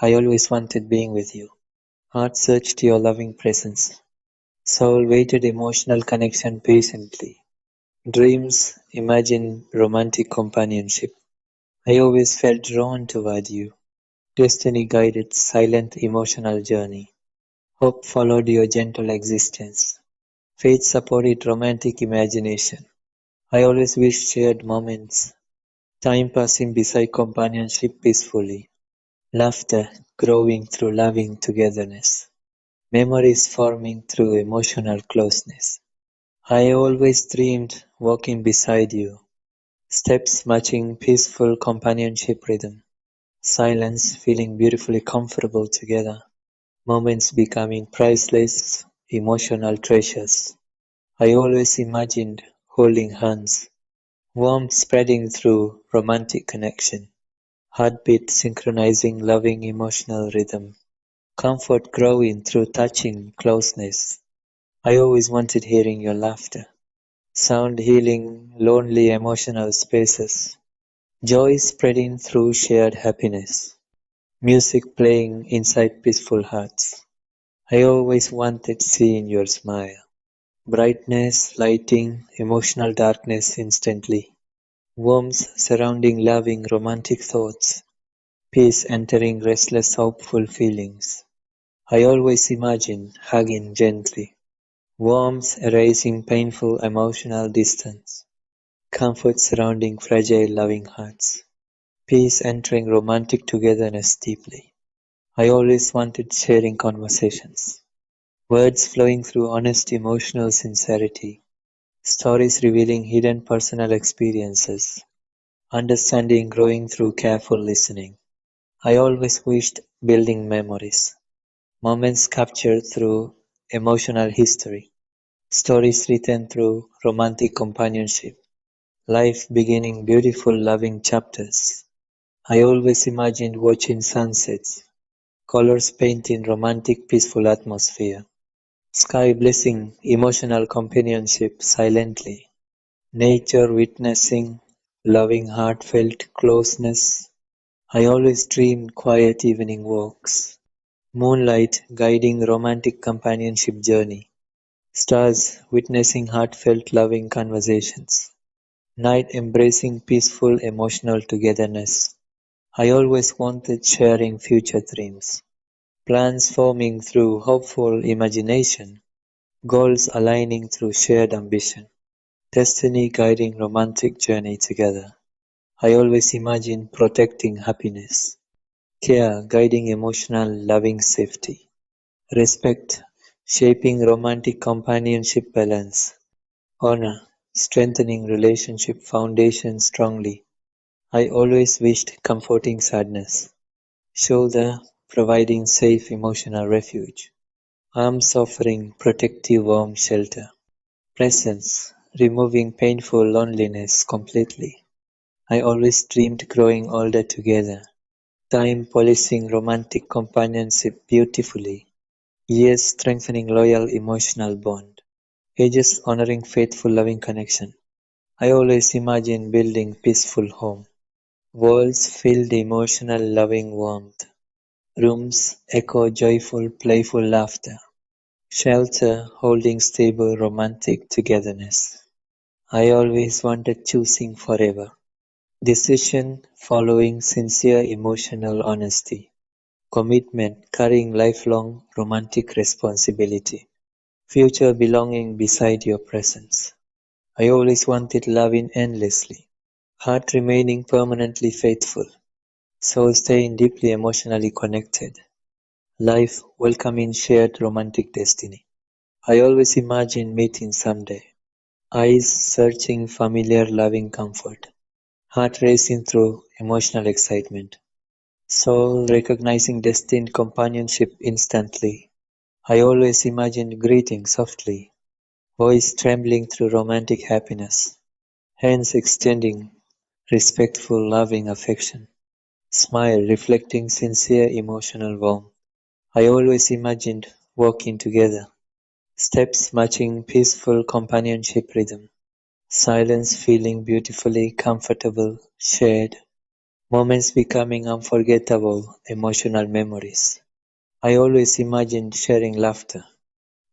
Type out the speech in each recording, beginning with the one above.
I always wanted being with you. Heart searched your loving presence. Soul waited emotional connection patiently. Dreams imagined romantic companionship. I always felt drawn toward you. Destiny guided silent emotional journey. Hope followed your gentle existence. Faith supported romantic imagination. I always wished shared moments, time passing beside companionship peacefully, laughter growing through loving togetherness, memories forming through emotional closeness. I always dreamed walking beside you, steps matching peaceful companionship rhythm, silence feeling beautifully comfortable together, moments becoming priceless emotional treasures. I always imagined holding hands, warmth spreading through romantic connection, heartbeat synchronizing loving emotional rhythm, comfort growing through touching closeness. I always wanted hearing your laughter, sound healing lonely emotional spaces, joy spreading through shared happiness, music playing inside peaceful hearts. I always wanted seeing your smile, brightness lighting emotional darkness instantly, warmth surrounding loving romantic thoughts, peace entering restless hopeful feelings. I always imagined hugging gently, warmth erasing painful emotional distance, comfort surrounding fragile loving hearts, peace entering romantic togetherness deeply. I always wanted sharing conversations, words flowing through honest emotional sincerity, stories revealing hidden personal experiences, understanding growing through careful listening. I always wished building memories, moments captured through emotional history, stories written through romantic companionship, life beginning beautiful loving chapters. I always imagined watching sunsets, colors painting romantic peaceful atmosphere, sky blessing emotional companionship silently, nature witnessing loving heartfelt closeness. I always dreamed quiet evening walks, moonlight guiding romantic companionship journey, stars witnessing heartfelt loving conversations, night embracing peaceful emotional togetherness. I always wanted sharing future dreams, plans forming through hopeful imagination, goals aligning through shared ambition, destiny guiding romantic journey together. I always imagined protecting happiness, care guiding emotional loving safety, respect shaping romantic companionship balance, honor strengthening relationship foundation strongly. I always wished comforting sadness, shoulder providing safe emotional refuge, arms offering protective warm shelter, presence removing painful loneliness completely. I always dreamed growing older together, time polishing romantic companionship beautifully, years strengthening loyal emotional bond, ages honoring faithful loving connection. I always imagined building peaceful home, walls filled emotional loving warmth, rooms echo joyful playful laughter, shelter holding stable romantic togetherness. I always wanted choosing forever, decision following sincere emotional honesty, commitment carrying lifelong romantic responsibility, future belonging beside your presence. I always wanted loving endlessly, heart remaining permanently faithful, soul staying deeply emotionally connected, life welcoming shared romantic destiny. I always imagined meeting someday, eyes searching familiar loving comfort, heart racing through emotional excitement, soul recognizing destined companionship instantly. I always imagined greeting softly, voice trembling through romantic happiness, hands extending respectful loving affection, smile reflecting sincere emotional warmth. I always imagined walking together, steps matching peaceful companionship rhythm, silence feeling beautifully comfortable, shared, moments becoming unforgettable emotional memories. I always imagined sharing laughter,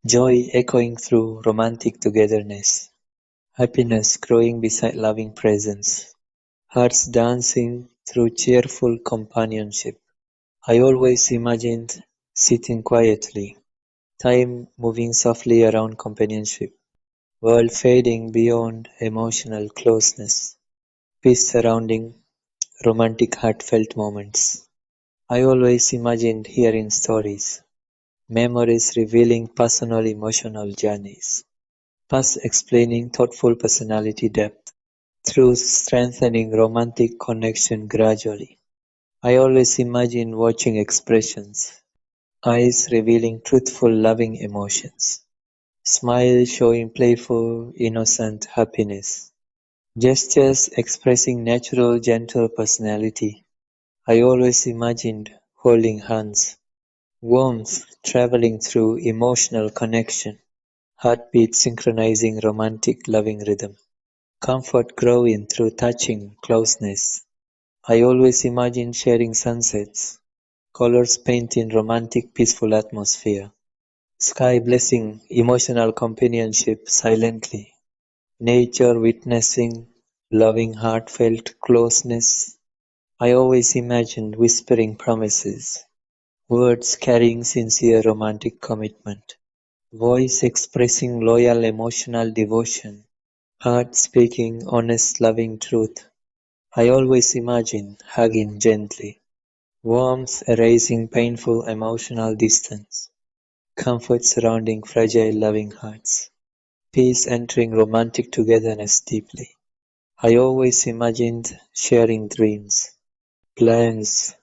joy echoing through romantic togetherness, happiness growing beside loving presence, hearts dancing through cheerful companionship. I always imagined sitting quietly, time moving softly around companionship, world fading beyond emotional closeness, peace surrounding romantic heartfelt moments. I always imagined hearing stories, memories revealing personal emotional journeys, past explaining thoughtful personality depth, through strengthening romantic connection gradually. I always imagined watching expressions, eyes revealing truthful loving emotions, smiles showing playful innocent happiness, gestures expressing natural gentle personality. I always imagined holding hands, warmth traveling through emotional connection, heartbeat synchronizing romantic loving rhythm, comfort growing through touching closeness. I always imagined sharing sunsets, colors painting romantic peaceful atmosphere, sky blessing emotional companionship silently, nature witnessing loving heartfelt closeness. I always imagined whispering promises, words carrying sincere romantic commitment, voice expressing loyal emotional devotion, heart speaking honest loving truth. I always imagined hugging gently, warmth erasing painful emotional distance, comfort surrounding fragile loving hearts, peace entering romantic togetherness deeply. I always imagined sharing dreams, plans,